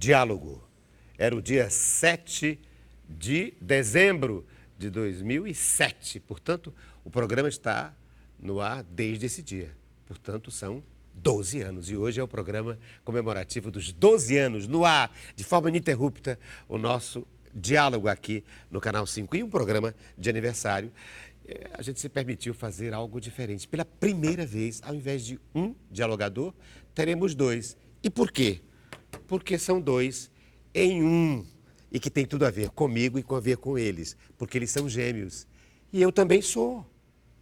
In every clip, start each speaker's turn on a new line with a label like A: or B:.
A: Diálogo. Era o dia 7 de dezembro de 2007. Portanto, o programa está no ar desde esse dia. Portanto, são 12 anos. E hoje é o programa comemorativo dos 12 anos, no ar, de forma ininterrupta, o nosso diálogo aqui no Canal 5. E um programa de aniversário. A gente se permitiu fazer algo diferente. Pela primeira vez, ao invés de um dialogador, teremos dois. E por quê? Porque são dois em um. E que tem tudo a ver comigo e a ver com eles. Porque eles são gêmeos. E eu também sou.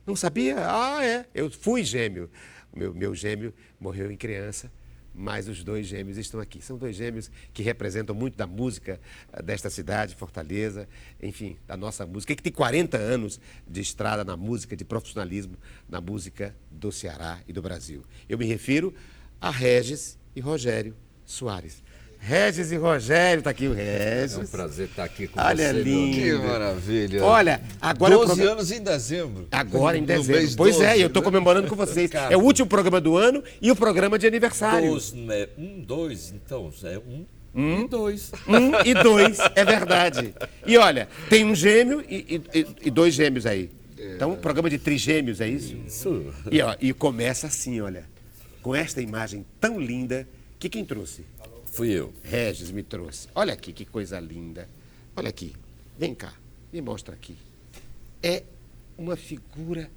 A: Não sabia? Ah, é. Eu fui gêmeo. O meu gêmeo morreu em criança, mas os dois gêmeos estão aqui. São dois gêmeos que representam muito da música desta cidade, Fortaleza, enfim, da nossa música, e que tem 40 anos de estrada na música, de profissionalismo na música do Ceará e do Brasil. Eu me refiro a Regis e Rogério Soares. Regis e Rogério, está aqui o Regis.
B: É um prazer estar aqui com
A: Olha,
B: você.
A: lindo.
C: Que maravilha.
A: Olha, agora
C: 12 anos em dezembro.
A: Agora em
C: No
A: dezembro.
C: mês
A: Pois
C: 12,
A: é, eu estou
C: né?
A: comemorando com vocês.
C: Cara.
A: É o último programa do ano e o programa de aniversário.
B: 2, então, é e 2.
A: 1 e 2, é verdade. E olha, tem um gêmeo e dois gêmeos aí. Então, um programa de trigêmeos, é isso?
B: Isso.
A: E começa assim, olha, com esta imagem tão linda, que quem trouxe?
B: Fui eu.
A: Regis me trouxe. Olha aqui, que coisa linda. Olha aqui, vem cá, me mostra aqui. É uma figura,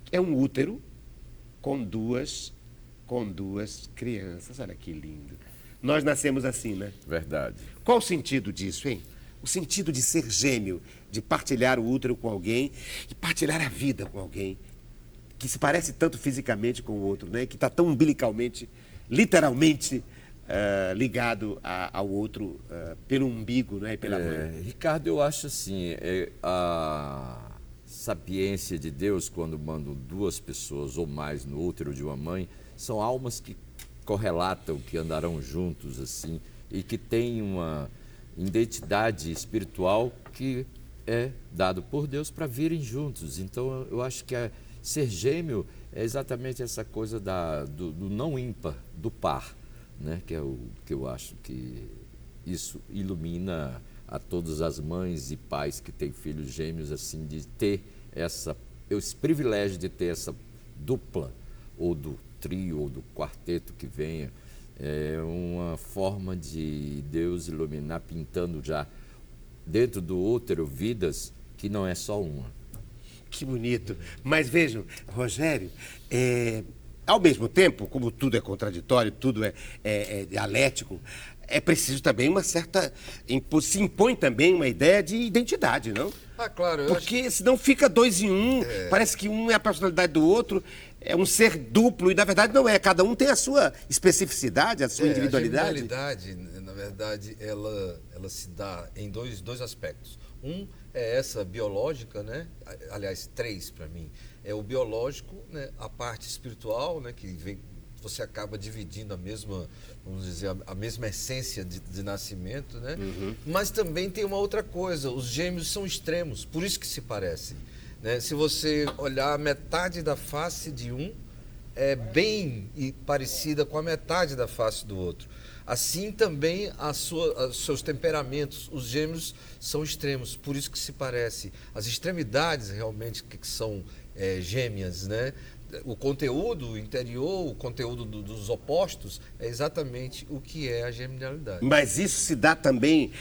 A: é um útero com duas crianças. Olha que lindo. Nós nascemos assim, né?
B: Verdade.
A: Qual o sentido disso, hein? O sentido de ser gêmeo, de partilhar o útero com alguém e partilhar a vida com alguém que se parece tanto fisicamente com o outro, né? Que está tão umbilicalmente, literalmente ligado ao outro pelo umbigo, né? E pela mãe.
B: Ricardo, eu acho assim, a sapiência de Deus, quando manda duas pessoas ou mais no útero de uma mãe, são almas que correlatam, que andarão juntos, assim, e que têm uma identidade espiritual que é dado por Deus para virem juntos. Então, eu acho que ser gêmeo é exatamente essa coisa do não ímpar, do par, né? Que é o que eu acho que isso ilumina a todas as mães e pais que têm filhos gêmeos, assim, de ter esse privilégio de ter essa dupla, ou do trio, ou do quarteto que venha. É uma forma de Deus iluminar, pintando já dentro do útero vidas que não é só uma.
A: Que bonito. Mas vejam, Rogério, ao mesmo tempo, como tudo é contraditório, tudo é dialético, é preciso também uma certa... Se impõe também uma ideia de identidade, não?
C: Ah, claro.
A: Porque senão fica dois em um, parece que um é a personalidade do outro, é um ser duplo, e na verdade não é. Cada um tem a sua especificidade, a sua individualidade.
C: A genialidade, na verdade, ela se dá em dois aspectos. Um é essa biológica, né? Aliás, três para mim. É o biológico, né? A parte espiritual, né? Que vem, você acaba dividindo a mesma, vamos dizer, a mesma essência de nascimento, né? Uhum. Mas também tem uma outra coisa, os gêmeos são extremos, por isso que se parecem, né? Se você olhar a metade da face de um, é bem parecida com a metade da face do outro. Assim também os seus temperamentos, os gêmeos são extremos, por isso que se parece. As extremidades realmente que são gêmeas, né? O conteúdo interior, o conteúdo dos opostos é exatamente o que é a genialidade.
A: Mas isso se dá também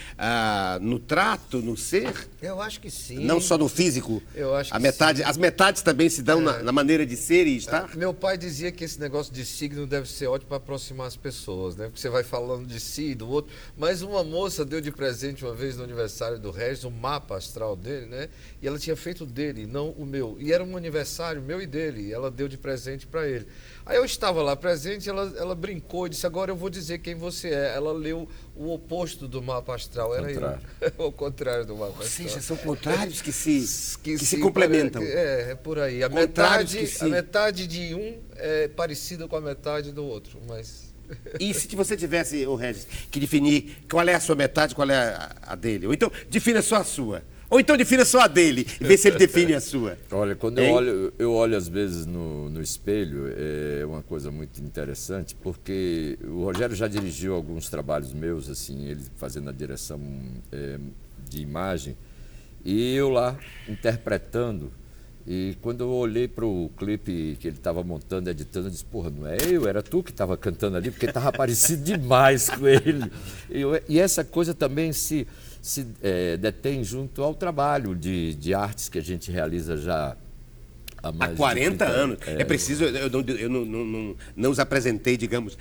A: no trato, no ser?
C: Eu acho que sim.
A: Não só no físico?
C: Eu acho que sim.
A: As metades também se dão na maneira de ser e estar?
C: Meu pai dizia que esse negócio de signo deve ser ótimo para aproximar as pessoas, né? Porque você vai falando de si e do outro. Mas uma moça deu de presente uma vez no aniversário do Regis, um mapa astral dele, né? E ela tinha feito dele, não o meu. E era um aniversário meu e dele. E ela deu de presente para ele. Aí eu estava lá presente, ela brincou e disse, agora eu vou dizer quem você é. Ela leu o oposto do mapa astral, era eu. O contrário do mapa astral.
A: Ou seja, são contrários que se complementam.
C: É por aí. A metade de um é parecida com a metade do outro, mas...
A: E se você tivesse, Regis, que definir qual é a sua metade, qual é a dele? Ou então, defina só a sua. Ou então defina só a dele e vê se ele define a sua.
B: Olha, quando eu olho às vezes no espelho, é uma coisa muito interessante, porque o Rogério já dirigiu alguns trabalhos meus, assim, ele fazendo a direção de imagem, e eu lá interpretando. E quando eu olhei para o clipe que ele estava montando, editando, eu disse, porra, não é eu, era tu que estava cantando ali, porque estava parecido demais com ele. E essa coisa também se detém junto ao trabalho de artes que a gente realiza já há mais
A: Há 40
B: de 30
A: anos. É preciso, eu não os apresentei, digamos,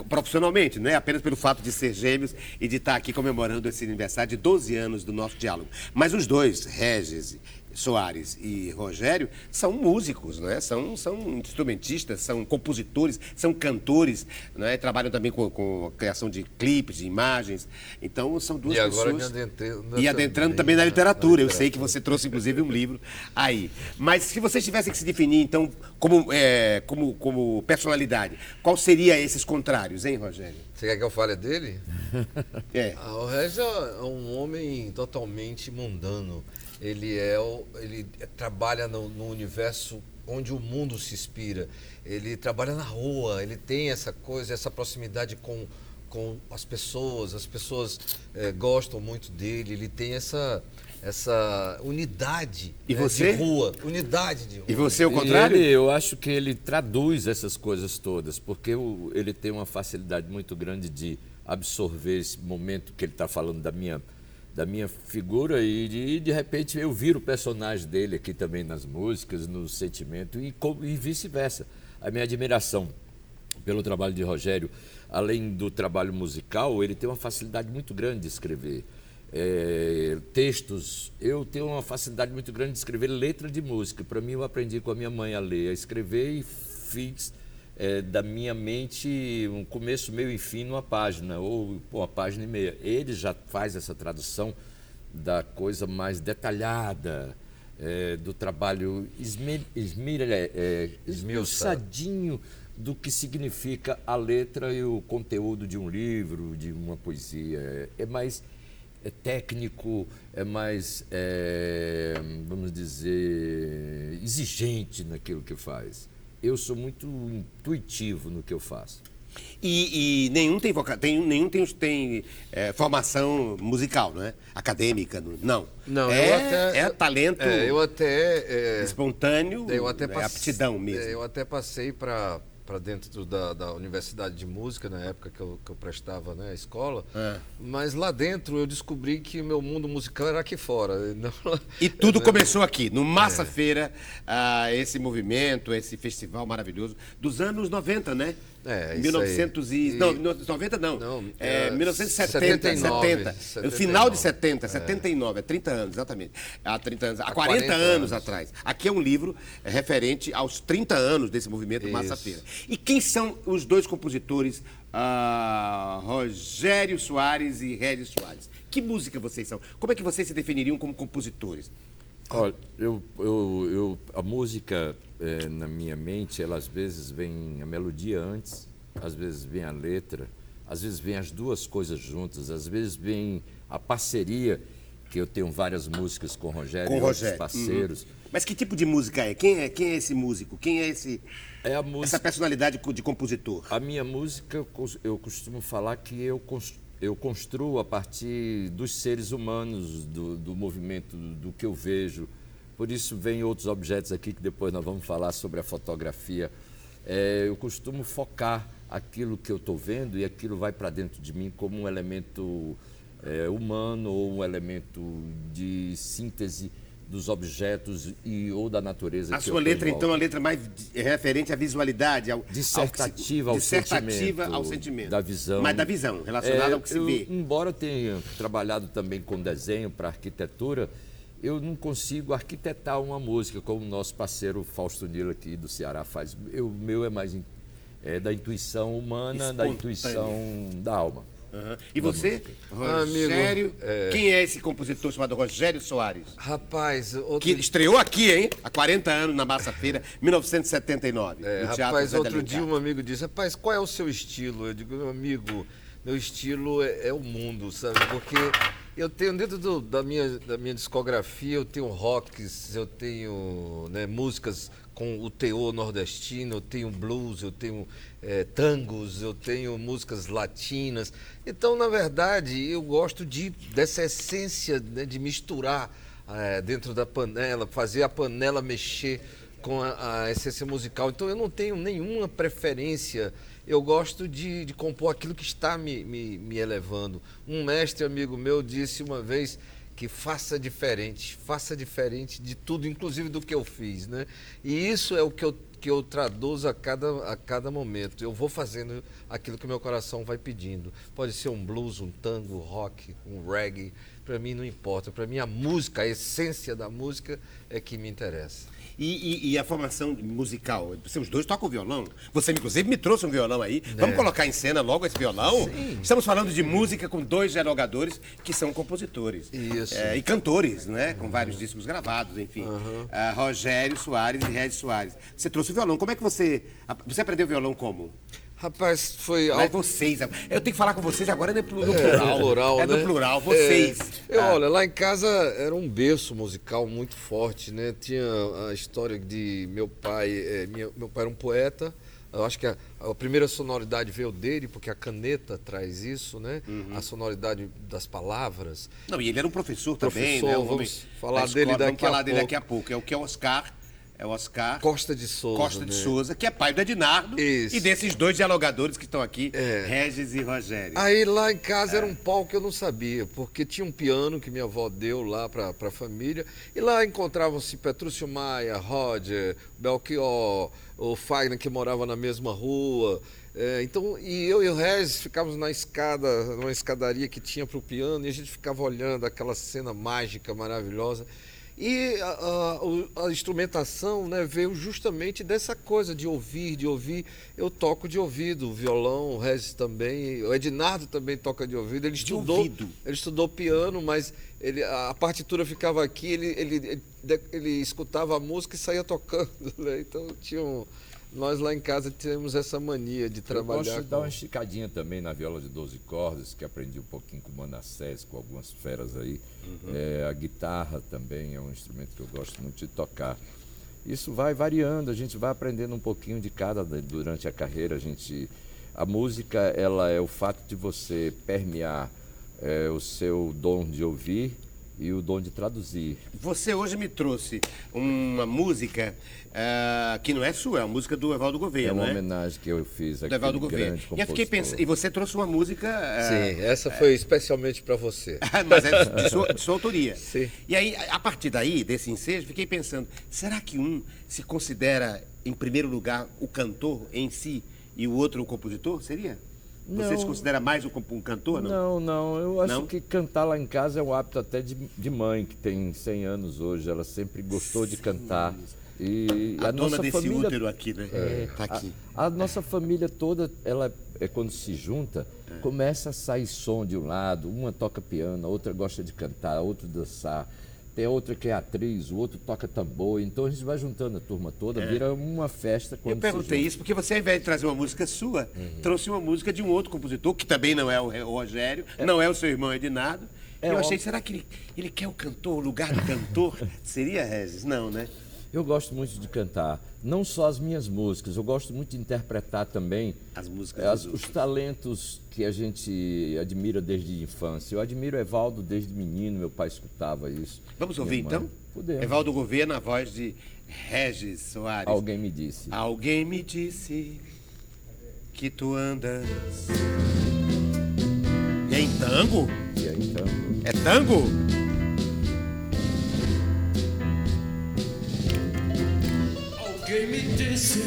A: profissionalmente, não é apenas pelo fato de ser gêmeos e de estar aqui comemorando esse aniversário de 12 anos do nosso diálogo. Mas os dois, Regis Soares e Rogério, são músicos, não é? São instrumentistas, são compositores, são cantores, não é? Trabalham também com a criação de clipes, de imagens. Então, são duas pessoas... E adentrando também na literatura. Eu sei que você trouxe, inclusive, um livro aí. Mas se vocês tivessem que se definir, então, como personalidade, qual seria esses contrários, hein, Rogério?
C: Você quer que eu fale dele? O Regis é um homem totalmente mundano. Ele trabalha no universo onde o mundo se inspira. Ele trabalha na rua, ele tem essa coisa, essa proximidade com as pessoas gostam muito dele, ele tem essa unidade
A: de rua.
C: Unidade de rua.
A: E você, o contrário?
B: Eu acho que ele traduz essas coisas todas, porque ele tem uma facilidade muito grande de absorver esse momento que ele está falando da minha figura e de repente eu viro o personagem dele aqui também nas músicas, no sentimento e vice-versa. A minha admiração pelo trabalho de Rogério, além do trabalho musical, ele tem uma facilidade muito grande de escrever textos. Eu tenho uma facilidade muito grande de escrever letra de música. Para mim, eu aprendi com a minha mãe a ler, a escrever e fiz da minha mente um começo, meio e fim numa página, ou uma página e meia. Ele já faz essa tradução da coisa mais detalhada, do trabalho esmiuçadinho do que significa a letra e o conteúdo de um livro, de uma poesia. É mais técnico, é mais, vamos dizer, exigente naquilo que faz. Eu sou muito intuitivo no que eu faço.
A: E nenhum tem formação musical, não é? Acadêmica, não.
C: Não,
A: talento espontâneo, aptidão mesmo.
C: Eu até passei para dentro da Universidade de Música, na época que eu prestava, né, a escola, mas lá dentro eu descobri que o meu mundo musical era aqui fora.
A: E tudo começou aqui, no Massa Feira, esse movimento, esse festival maravilhoso dos anos 90, né? 1990 não. 1970, 70. No final de 70, 79, 30 anos, exatamente. Há 30 anos, há 40 anos atrás. Aqui é um livro referente aos 30 anos desse movimento Massa Feira. E quem são os dois compositores, Rogério Soares e Regis Soares? Que música vocês são? Como é que vocês se definiriam como compositores?
B: Olha, a música, na minha mente, ela às vezes vem a melodia antes, às vezes vem a letra, às vezes vem as duas coisas juntas, às vezes vem a parceria, que eu tenho várias músicas com o Rogério e outros parceiros.
A: Mas que tipo de música é? Quem é esse músico? Quem é essa personalidade de compositor?
B: A minha música, eu costumo falar que eu construo a partir dos seres humanos, do movimento, do que eu vejo. Por isso vem outros objetos aqui que depois nós vamos falar sobre a fotografia. Eu costumo focar aquilo que eu estou vendo e aquilo vai para dentro de mim como um elemento humano ou um elemento de síntese dos objetos ou da natureza.
A: A sua letra, então, é uma letra mais referente à visualidade,
B: dissertativa ao sentimento. Da visão.
A: Mas da visão, relacionada ao que se vê.
B: Embora tenha trabalhado também com desenho para arquitetura, eu não consigo arquitetar uma música como o nosso parceiro Fausto Nilo aqui do Ceará faz. O meu é mais da intuição humana, da intuição da alma.
A: E você, Rogério, quem é esse compositor chamado Rogério Soares?
C: Rapaz,
A: que estreou aqui, hein? Há 40 anos na Massa Feira, 1979.
C: Rapaz, outro dia um amigo disse, rapaz, qual é o seu estilo? Eu digo, meu amigo, meu estilo é o mundo, sabe? Porque Eu tenho dentro da minha discografia, eu tenho rocks, eu tenho, né, músicas com o teor nordestino, eu tenho blues, eu tenho tangos, eu tenho músicas latinas. Então, na verdade, eu gosto dessa essência, né, de misturar dentro da panela, fazer a panela mexer com a essência musical. Então, eu não tenho nenhuma preferência. Eu gosto de compor aquilo que está me elevando. Um mestre amigo meu disse uma vez que faça diferente de tudo, inclusive do que eu fiz, né? E isso é o que eu traduzo a cada momento. Eu vou fazendo aquilo que o meu coração vai pedindo. Pode ser um blues, um tango, um rock, um reggae. Para mim não importa. Para mim a música, a essência da música é que me interessa.
A: E a formação musical? Os dois tocam violão. Você, inclusive, me trouxe um violão aí. Vamos colocar em cena logo esse violão?
C: Sim.
A: Estamos falando de música com dois dialogadores que são compositores.
C: Isso.
A: E cantores, né? Com vários discos gravados, enfim. Rogério Soares e Regis Soares. Você trouxe o violão. Como é que você aprendeu violão como?
C: Rapaz, foi
A: Não é
C: algo...
A: vocês. Eu tenho que falar com vocês agora no plural.
C: No plural,
A: é
C: né?
A: no plural, vocês.
C: Olha, lá em casa era um berço musical muito forte, né? Tinha a história de meu pai, meu pai era um poeta. Eu acho que a primeira sonoridade veio dele, porque a caneta traz isso, né? A sonoridade das palavras.
A: Não, e ele era um professor também,
C: Professor,
A: né?
C: Vamos falar dele daqui a pouco.
A: É o que é o Oscar. É o Oscar
C: Costa de Souza,
A: de Souza, que é pai do Ednardo.
C: Isso.
A: E desses dois dialogadores que estão aqui, Regis e Rogério.
C: Aí lá em casa era um palco que eu não sabia, porque tinha um piano que minha avó deu lá para a família, e lá encontravam-se Petrúcio Maia, Roger, Belchior, o Fagner, que morava na mesma rua. Então, e eu e o Regis ficávamos numa escadaria que tinha para o piano, e a gente ficava olhando aquela cena mágica, maravilhosa. E a instrumentação, né, veio justamente dessa coisa de ouvir. Eu toco de ouvido, o violão, o Regis também, o Ednardo também toca de ouvido. Ele estudou piano, mas a partitura ficava aqui, ele escutava a música e saía tocando, né? Então nós lá em casa temos essa mania de trabalhar.
B: Eu gosto de dar uma esticadinha também na viola de 12 cordas, que aprendi um pouquinho com o Manassés, com algumas feras aí. A guitarra também é um instrumento que eu gosto muito de tocar. Isso vai variando, a gente vai aprendendo um pouquinho de cada durante a carreira. A música, ela é o fato de você permear o seu dom de ouvir e o dom de traduzir.
A: Você hoje me trouxe uma música que não é sua, é uma música do Evaldo Gouveia, não é?
B: É uma homenagem que eu fiz aqui,
A: do Evaldo Gouveia. E eu fiquei pensando, e você trouxe uma música...
C: Sim, essa foi especialmente para você.
A: Mas é de sua autoria.
C: Sim.
A: E aí, a partir daí, desse ensejo, fiquei pensando, será que um se considera, em primeiro lugar, o cantor em si e o outro o compositor? Seria? Você se considera mais um cantor, não?
B: Não. Eu acho que cantar lá em casa é um hábito até de mãe, que tem 100 anos hoje. Ela sempre gostou de cantar. E
A: a dona
B: nossa
A: desse
B: família,
A: útero aqui, né? Tá aqui.
B: A nossa família toda, ela quando se junta, começa a sair som de um lado. Uma toca piano, a outra gosta de cantar, a outra dançar. Tem outra que é atriz, o outro toca tambor. Então a gente vai juntando a turma toda, vira uma festa quando
A: Eu perguntei isso porque você, ao invés de trazer uma música sua, trouxe uma música de um outro compositor, que também não é o Rogério, não é o seu irmão Ednardo. E eu achei, será que ele quer o cantor, o lugar do cantor? Seria, Regis? Não, né?
B: Eu gosto muito de cantar, não só as minhas músicas, eu gosto muito de interpretar também
A: as músicas
B: os talentos que a gente admira desde a infância. Eu admiro Evaldo desde menino, meu pai escutava isso.
A: Vamos ouvir então?
B: Podemos.
A: Evaldo Gouveia na voz de Regis Soares.
B: Alguém me disse.
A: Alguém me disse que tu andas. E é em tango?
B: E aí, tango?
A: É tango?
D: Alguém me disse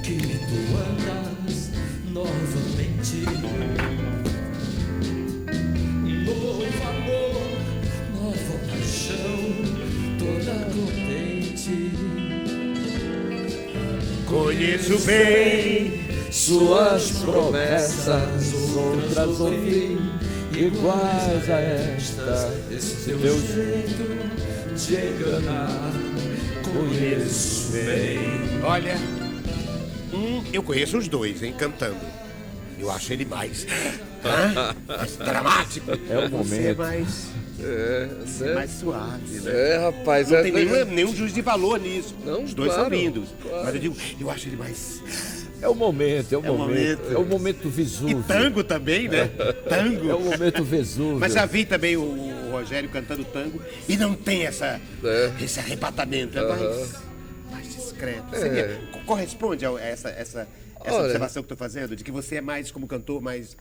D: que tu andas novamente. Novo amor, nova paixão, toda contente.
A: Conheço bem
B: suas promessas, outras ouvi iguais a esta.
D: Esse teu jeito de enganar, conheço bem.
A: Olha, eu conheço os dois, hein, cantando. Eu acho ele mais mais dramático.
B: É o
A: Você é
B: momento.
A: mais suave, né?
C: Rapaz,
A: Não tem nenhum juízo de valor nisso.
C: Não,
A: Os dois são
C: claro,
A: lindos.
C: claro.
A: Mas eu digo, eu acho ele mais...
B: É o momento, é o
A: o
B: momento.
A: momento.
B: É o momento Vesúvio.
A: E tango também, né? Tango.
B: É o momento Vesúvio.
A: Mas já vi também o Rogério cantando tango e não tem esse arrebatamento, é mais discreto. Corresponde a essa
C: Olha,
A: observação que estou fazendo, de que você é mais, como cantor, mais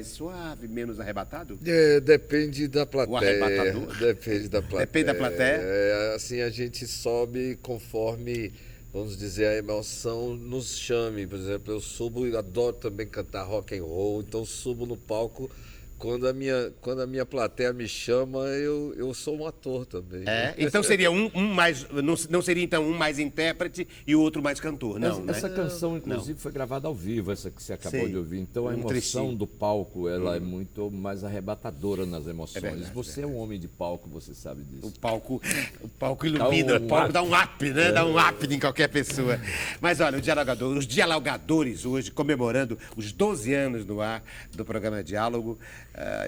A: suave, menos arrebatado?
C: Depende da plateia.
A: arrebatador?
C: Depende da plateia.
A: Depende da plateia?
C: Assim, a gente sobe conforme, vamos dizer, a emoção nos chame. Por exemplo, eu subo e adoro também cantar rock and roll, então subo no palco. Quando a minha plateia me chama, eu sou um ator também.
A: Então seria um mais. Não seria então um mais intérprete e o outro mais cantor, não, né?
B: Essa canção, inclusive, foi gravada ao vivo, essa que você acabou
A: Sei.
B: de ouvir. Então, a
A: Um
B: emoção
A: trechinho.
B: do palco, ela é muito mais arrebatadora nas emoções.
A: verdade,
B: Você é um homem de palco, você sabe disso.
A: O palco ilumina, o palco dá um up, né? Dá um up em qualquer pessoa. Mas olha, os dialogadores hoje, comemorando os 12 anos no ar do programa Diálogo,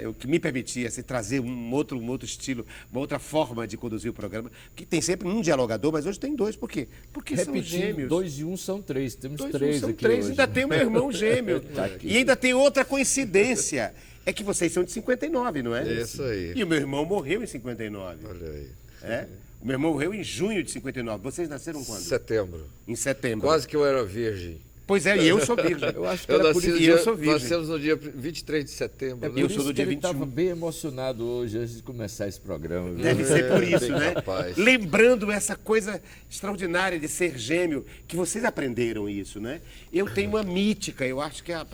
A: o que me permitia assim, trazer um outro estilo, uma outra forma de conduzir o programa, que tem sempre um dialogador, mas hoje tem dois. Por quê? Porque são
B: Repetindo,
A: gêmeos.
B: 2 e 1 são 3. Temos
A: Dois,
B: 3
A: são
B: aqui
A: três,
B: hoje.
A: ainda tem o meu irmão gêmeo.
B: Tá aqui.
A: E ainda tem outra coincidência. É que vocês são de 59, não é?
C: Isso aí.
A: E o meu irmão morreu em 59.
C: Olha aí.
A: O meu irmão morreu em junho de 59. Vocês nasceram quando?
C: Setembro.
A: Em setembro.
C: Quase que eu era virgem.
A: Pois é, e eu sou virgem.
B: Eu acho que
C: Eu
B: era por
C: nasci
B: isso.
C: no
A: E eu
C: dia,
A: sou virgem.
C: nascemos no dia 23 de setembro.
B: É
C: né?
B: por
A: Eu sou
B: isso
A: do
B: que
A: dia
B: ele
A: 21.
B: estava bem emocionado hoje, antes de começar esse programa. viu?
A: Deve ser por isso,
C: bem
A: né?
C: capaz.
A: Lembrando essa coisa extraordinária de ser gêmeo, que vocês aprenderam isso, né? Eu tenho uma mítica, eu acho que é a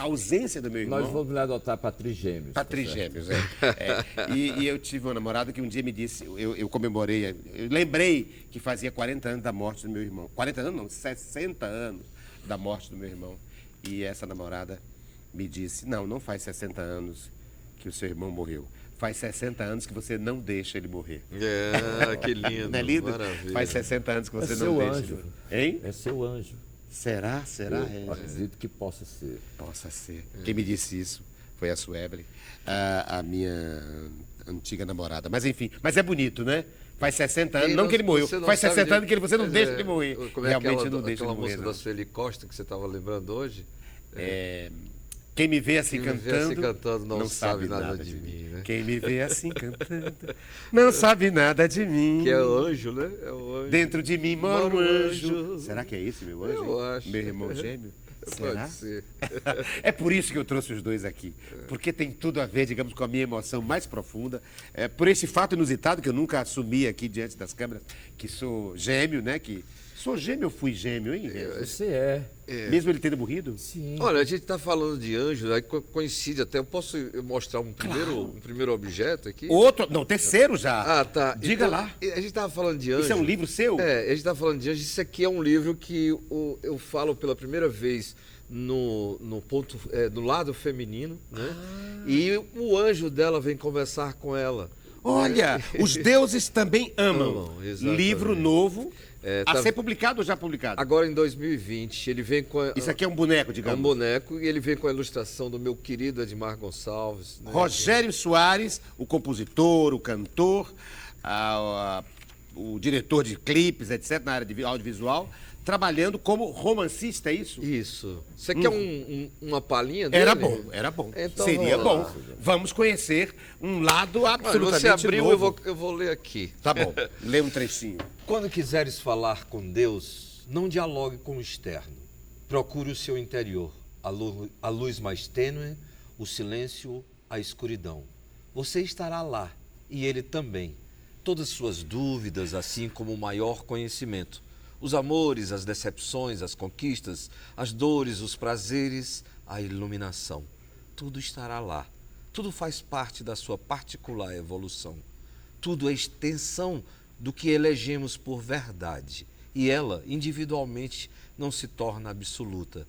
A: ausência do meu irmão.
B: Nós vamos lhe adotar para trigêmeos.
A: Para trigêmeos, E eu tive uma namorada que um dia me disse, eu comemorei, eu lembrei que fazia 40 anos da morte do meu irmão. 40 anos não, 60 anos da morte do meu irmão. E essa namorada me disse, não faz 60 anos que o seu irmão morreu. Faz 60 anos que você não deixa ele morrer.
C: Que lindo.
A: Não é lindo?
C: Maravilha.
A: Faz 60 anos que você
B: É
A: não
B: seu
A: deixa
B: anjo.
A: ele morrer. Hein?
B: É seu anjo.
A: Será?
B: Eu acredito que possa ser.
A: Possa ser. Quem me disse isso foi a Suebre, a minha antiga namorada. Mas enfim, mas é bonito, né? Faz 60 anos, não que ele morreu,
C: Você não
A: faz
C: sabe
A: 60
C: de-
A: anos que você não
C: Pois
A: deixa
C: é,
A: ele morrer.
C: Como é
A: Realmente
C: aquela,
A: não deixa ele
C: aquela
A: morrer,
C: música
A: não.
C: da Sueli Costa que você estava lembrando hoje?
A: Quem me vê assim
C: Quem me vê assim
A: cantando,
C: cantando não sabe nada de mim, né?
A: Quem me vê assim cantando, não sabe nada de mim.
C: Que é o anjo, né? É o anjo.
A: Dentro de mim mora um
C: Mora um
A: anjo.
C: anjo.
A: Será que é esse meu anjo?
C: Eu
A: hein?
C: acho.
A: Meu irmão gêmeo? Será?
C: Pode ser.
A: É por isso que eu trouxe os dois aqui. Porque tem tudo a ver, digamos, com a minha emoção mais profunda. Por esse fato inusitado que eu nunca assumi aqui diante das câmeras, que sou gêmeo, né? Sou gêmeo ou fui gêmeo, hein?
B: Você é.
A: Mesmo ele tendo morrido?
B: Sim.
C: Olha, a gente está falando de anjos, aí coincide até. Eu posso mostrar um primeiro objeto aqui?
A: Outro, não, terceiro já.
C: Ah, tá.
A: Diga
C: Então,
A: lá.
C: A gente estava falando de anjos.
A: Isso é um livro seu?
C: É, a gente está falando de anjos. Isso aqui é um livro que eu falo pela primeira vez no lado feminino, né? E o anjo dela vem conversar com ela.
A: Olha, os deuses também amam.
C: Amam, exatamente.
A: Livro novo, a
C: tá-
A: ser publicado ou já publicado?
C: Agora em 2020, ele vem com
A: Isso aqui é um boneco,
C: é
A: digamos.
C: um boneco e ele vem com a ilustração do meu querido Edmar Gonçalves. Né?
A: Rogério Soares, o compositor, o cantor, o diretor de clipes, etc., na área de audiovisual, trabalhando como romancista, é isso?
C: Isso. Você quer uma palhinha dele?
A: Era bom.
C: Então,
A: Seria
C: vamos
A: bom.
C: lá.
A: Vamos conhecer um lado
C: Olha,
A: absolutamente
C: você abriu,
A: novo.
C: eu vou ler aqui.
A: Tá bom, lê um trechinho.
C: Quando quiseres falar com Deus, não dialogue com o externo. Procure o seu interior, a luz mais tênue, o silêncio, a escuridão. Você estará lá, e ele também. Todas suas dúvidas, assim como o maior conhecimento. Os amores, as decepções, as conquistas, as dores, os prazeres, a iluminação. Tudo estará lá. Tudo faz parte da sua particular evolução. Tudo é extensão do que elegemos por verdade. E ela, individualmente, não se torna absoluta.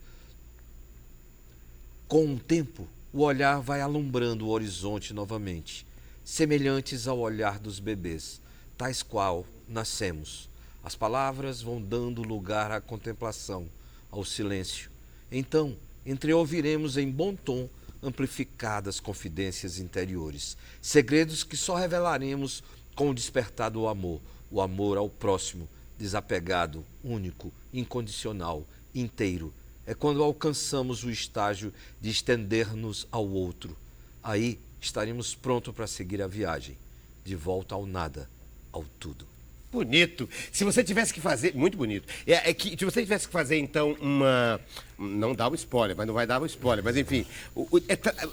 C: Com o tempo, o olhar vai alumbrando o horizonte novamente, semelhantes ao olhar dos bebês, tais qual nascemos. As palavras vão dando lugar à contemplação, ao silêncio. Então, entreouviremos em bom tom amplificadas confidências interiores, segredos que só revelaremos com o despertar do amor, o amor ao próximo, desapegado, único, incondicional, inteiro. É quando alcançamos o estágio de estender-nos ao outro. Aí estaremos prontos para seguir a viagem, de volta ao nada, ao tudo.
A: Bonito. Se você tivesse que fazer. Muito bonito. Que se você tivesse que fazer, então, uma. Não dá o spoiler, mas não vai dar o spoiler. Mas, enfim,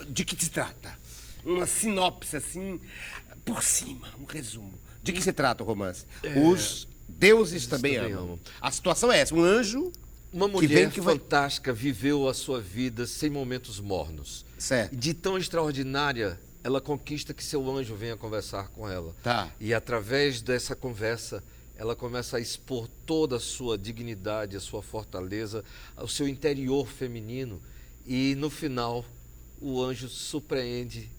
A: de que se trata? Uma sinopse, assim, por cima, um resumo. De que se trata o romance? Os deuses também amam. A situação é essa: um anjo.
C: Uma mulher fantástica viveu a sua vida sem momentos mornos.
A: Certo.
C: De tão extraordinária, ela conquista que seu anjo venha conversar com ela.
A: Tá.
C: E através dessa conversa, ela começa a expor toda a sua dignidade, a sua fortaleza, o seu interior feminino. E no final, o anjo surpreende,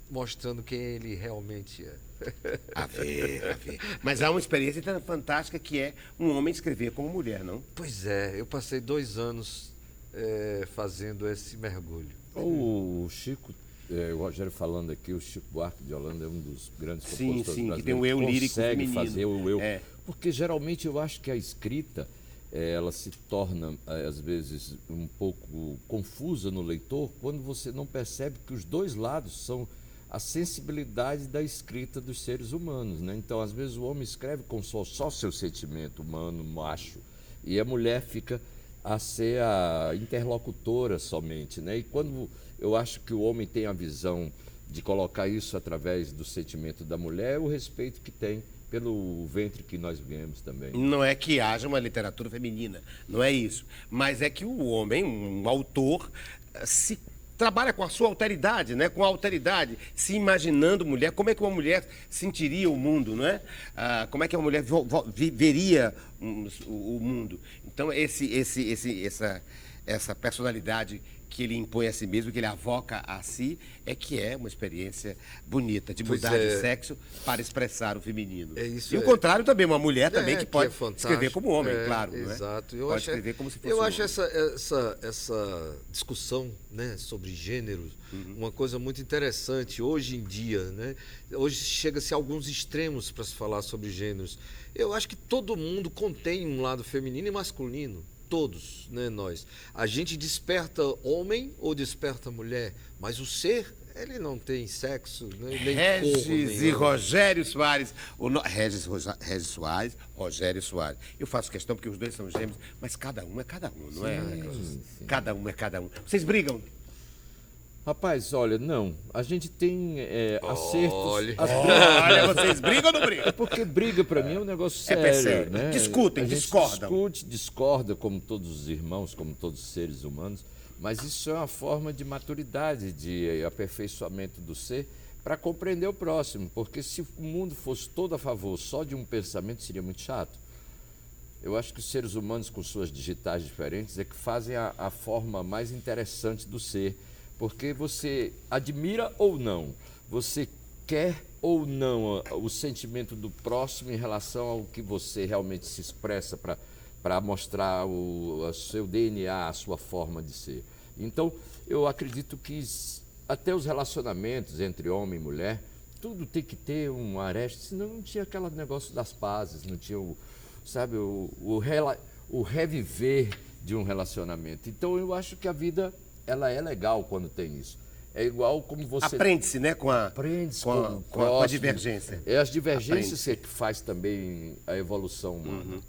C: mostrando quem ele realmente é.
A: A ver, a ver. Mas há uma experiência tão fantástica que é um homem escrever como mulher, não?
C: Pois é, eu passei 2 anos fazendo esse mergulho.
B: O Chico, o Rogério falando aqui, o Chico Buarque de Holanda é um dos grandes compositores brasileiros.
A: Que tem o eu lírico
B: consegue
A: feminino.
B: fazer o eu. Porque geralmente eu acho que a escrita, ela se torna, às vezes, um pouco confusa no leitor quando você não percebe que os dois lados são a sensibilidade da escrita dos seres humanos, né? Então, às vezes, o homem escreve com só seu sentimento humano, macho, e a mulher fica a ser a interlocutora somente, né? E quando eu acho que o homem tem a visão de colocar isso através do sentimento da mulher, é o respeito que tem pelo ventre que nós viemos também.
A: Não é que haja uma literatura feminina, não é isso. Mas é que o homem, um autor, se trabalha com a sua alteridade, né? Com a alteridade, se imaginando mulher. Como é que uma mulher sentiria o mundo, não é? Como é que uma mulher veria o mundo? Então, essa personalidade que ele impõe a si mesmo, que ele avoca a si, é que é uma experiência bonita, de mudar de sexo para expressar o feminino. E o contrário também, uma mulher também que pode escrever como homem, claro.
C: Exato.
A: Não é? Pode escrever como se fosse
C: eu
A: um
C: acho
A: homem.
C: essa discussão, né, sobre gêneros uma coisa muito interessante hoje em dia, né? Hoje chega-se a alguns extremos para se falar sobre gêneros. Eu acho que todo mundo contém um lado feminino e masculino. Todos, né, nós. A gente desperta homem ou desperta mulher, mas o ser, ele não tem sexo, né, nem
A: Regis
C: corpo, nem
A: e
C: nada.
A: Rogério Soares. Regis Soares, Rogério Soares. Eu faço questão porque os dois são gêmeos, mas cada um é cada um, não é?
B: Sim.
A: Cada um é cada um. Vocês brigam?
B: Rapaz, olha, não. A gente tem acertos.
A: Olha, vocês brigam ou não brigam?
B: Porque briga, pra mim, é um negócio sério,
A: sério.
B: né?
A: Discutem,
B: a gente
A: discordam.
B: discorda, como todos os irmãos, como todos os seres humanos, mas isso é uma forma de maturidade, de aperfeiçoamento do ser, para compreender o próximo. Porque se o mundo fosse todo a favor só de um pensamento, seria muito chato. Eu acho que os seres humanos, com suas digitais diferentes, é que fazem a forma mais interessante do ser. Porque você admira ou não, você quer ou não o sentimento do próximo em relação ao que você realmente se expressa para mostrar o seu DNA, a sua forma de ser. Então, eu acredito que até os relacionamentos entre homem e mulher, tudo tem que ter um areste, senão não tinha aquele negócio das pazes, não tinha o reviver de um relacionamento. Então, eu acho que a vida, ela é legal quando tem isso. É igual como você...
A: Aprende-se, né, com a divergência.
B: É as divergências que faz também a evolução humana.
A: Né?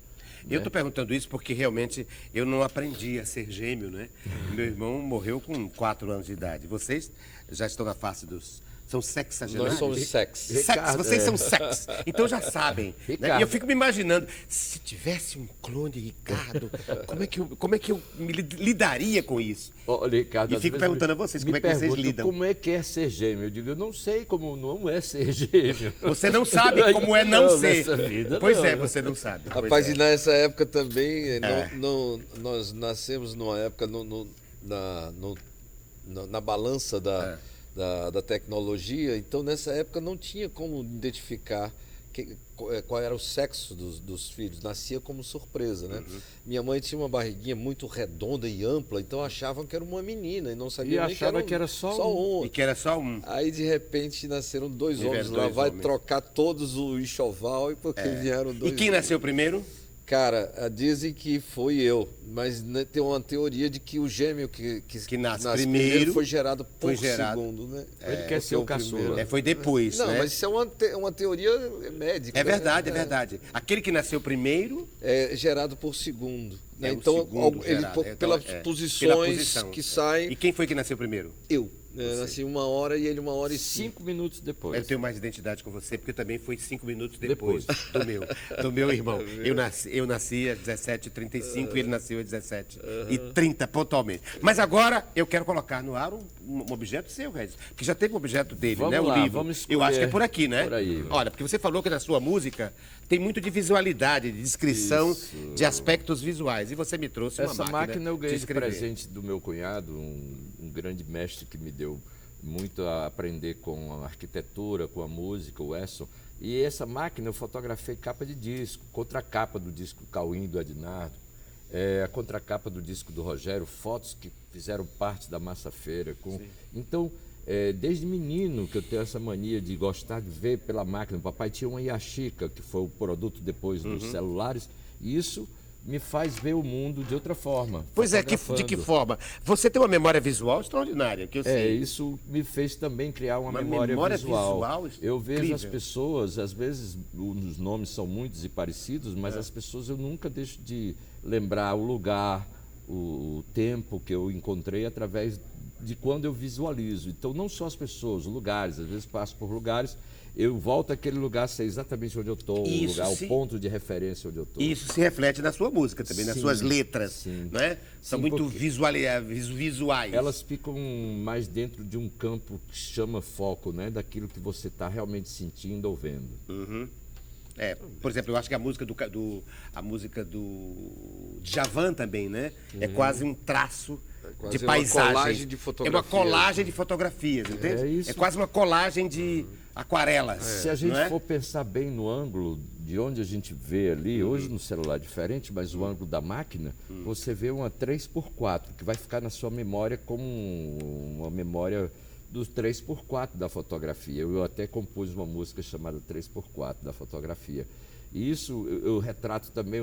A: Eu estou perguntando isso porque realmente eu não aprendi a ser gêmeo, né? Meu irmão morreu com 4 anos de idade. Vocês já estão na face dos... São sexagenários?
C: Nós somos sex.
A: Vocês são sex. Então já sabem. Né? E eu fico me imaginando, se tivesse um clone de Ricardo, como é que eu me lidaria com isso?
B: Olha, Ricardo,
A: e fico perguntando a vocês, como é que vocês lidam?
B: Como é que é ser gêmeo? Eu digo, eu não sei como não é ser gêmeo.
A: Você não sabe como é não ser.
B: Nessa vida,
A: pois
B: não.
A: é, você não sabe.
C: Rapaz, e nessa época também, nós nascemos numa época na balança da tecnologia, então nessa época não tinha como identificar qual era o sexo dos filhos. Nascia como surpresa, né? Minha mãe tinha uma barriguinha muito redonda e ampla, então achavam que era uma menina e não sabia nem
B: achava
C: que era
B: só
C: um.
A: E que era só um.
C: Aí, de repente, nasceram 2
A: Tiveram
C: homens lá.
A: 2
C: Vai
A: homens.
C: trocar todos o enxoval porque vieram 2
A: E quem nasceu primeiro?
C: Cara, dizem que foi eu, mas né, tem uma teoria de que o gêmeo que
A: nasce
C: nasce
A: primeiro
C: foi gerado por
A: gerado.
C: segundo, né?
B: Ele quer ser o caçula.
A: Foi depois,
C: Não,
A: né?
C: mas isso é uma teoria médica.
A: É
C: né?
A: verdade, é verdade. Aquele que nasceu primeiro
C: É gerado por segundo. Né?
A: é
C: Então,
A: o segundo
C: ele,
A: gerado.
C: pelas
A: Então,
C: posições
A: pela posição.
C: que saem,
A: E quem foi que nasceu primeiro?
C: eu. Nasci 1 hora e ele 1h05.
B: 5 minutos depois.
A: Eu tenho mais identidade com você, porque também foi 5 minutos depois do meu irmão. Eu nasci às 17h35 e ele nasceu às 17h30, pontualmente. Mas agora eu quero colocar no ar um objeto seu, Regis, porque já teve um objeto dele,
B: Vamos
A: né?
B: lá,
A: O livro.
B: vamos escolher.
A: Eu acho que é por aqui, né?
B: Por aí.
A: Olha, porque você falou que na sua música tem muito de visualidade, de descrição de aspectos visuais. E você me trouxe uma
B: Essa máquina eu
A: de
B: ganhei de
A: escrever.
B: presente do meu cunhado, um grande mestre que me deu muito a aprender com a arquitetura, com a música, o Esson. E essa máquina eu fotografei capa de disco, contracapa do disco Cauim, do Ednardo, a contracapa do disco do Rogério, fotos que fizeram parte da Massa Feira. Então, desde menino que eu tenho essa mania de gostar de ver pela máquina. O papai tinha uma Yashica, que foi o produto depois dos celulares, e isso me faz ver o mundo de outra forma.
A: Pois é, de que
B: fotografando.
A: forma? Você tem uma memória visual extraordinária, que eu sei.
B: Isso me fez também criar uma
A: memória
B: visual. Eu vejo
A: incrível.
B: as pessoas, às vezes os nomes são muitos e parecidos, mas as pessoas eu nunca deixo de lembrar o lugar, o tempo que eu encontrei através de quando eu visualizo. Então, não só as pessoas, os lugares, às vezes passo por lugares, eu volto àquele lugar, sei exatamente onde eu estou, o ponto de referência onde eu estou.
A: Isso se reflete na sua música também, nas suas letras,
B: sim.
A: né? São
B: Sim,
A: muito
B: porque
A: visuais.
B: elas ficam mais dentro de um campo que chama foco, né? Daquilo que você está realmente sentindo ou vendo.
A: Por exemplo, eu acho que a música do Djavan também, né? É quase um traço
C: quase
A: de
C: uma
A: paisagem.
C: colagem de
A: É uma
C: fotografias.
A: colagem de fotografias, entende?
B: É isso.
A: É quase uma colagem de aquarelas.
B: Se a gente
A: não é?
B: for pensar bem no ângulo de onde a gente vê ali, hoje no celular é diferente, mas o ângulo da máquina, você vê uma 3x4, que vai ficar na sua memória como uma memória dos 3x4 da fotografia. Eu até compus uma música chamada 3x4 da fotografia. E isso eu retrato também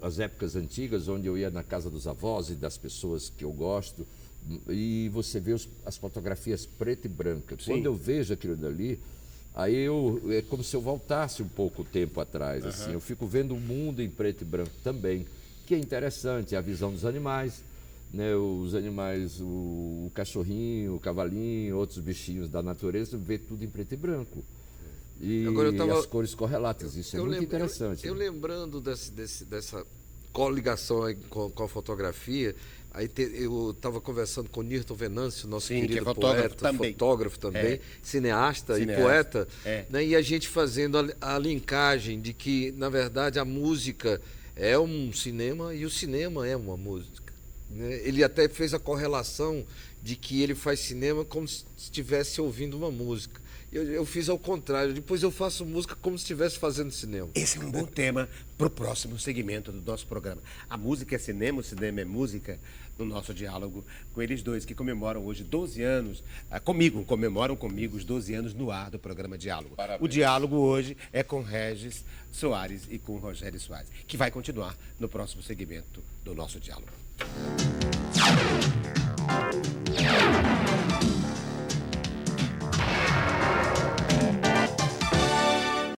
B: as épocas antigas, onde eu ia na casa dos avós e das pessoas que eu gosto, e você vê as fotografias preta e branca.
A: Sim.
B: Quando eu vejo aquilo dali, aí é como se eu voltasse um pouco o tempo atrás. Assim. Eu fico vendo o mundo em preto e branco também, que é interessante, a visão dos animais, né? Os animais, o cachorrinho, o cavalinho, outros bichinhos da natureza, vê tudo em preto e branco. E
C: Agora as
B: cores correlatas, isso é muito interessante.
C: Eu lembrando dessa coligação aí com a fotografia, eu estava conversando com o Nirton Venâncio, nosso
A: Sim, que
C: querido
A: é fotógrafo
C: poeta,
A: também.
C: fotógrafo também, cineasta e
A: Cineasta.
C: poeta,
A: É.
C: né? E a gente fazendo a linkagem de que, na verdade, a música é um cinema e o cinema é uma música. Né? Ele até fez a correlação de que ele faz cinema como se estivesse ouvindo uma música. Eu fiz ao contrário, depois eu faço música como se estivesse fazendo cinema.
A: Esse é um bom tema para o próximo segmento do nosso programa. A música é cinema, o cinema é música, no nosso diálogo com eles dois, que comemoram hoje 12 anos, comemoram comigo os 12 anos no ar do programa Diálogo.
B: Parabéns.
A: O diálogo hoje é com Regis Soares e com Rogério Soares, que vai continuar no próximo segmento do nosso diálogo.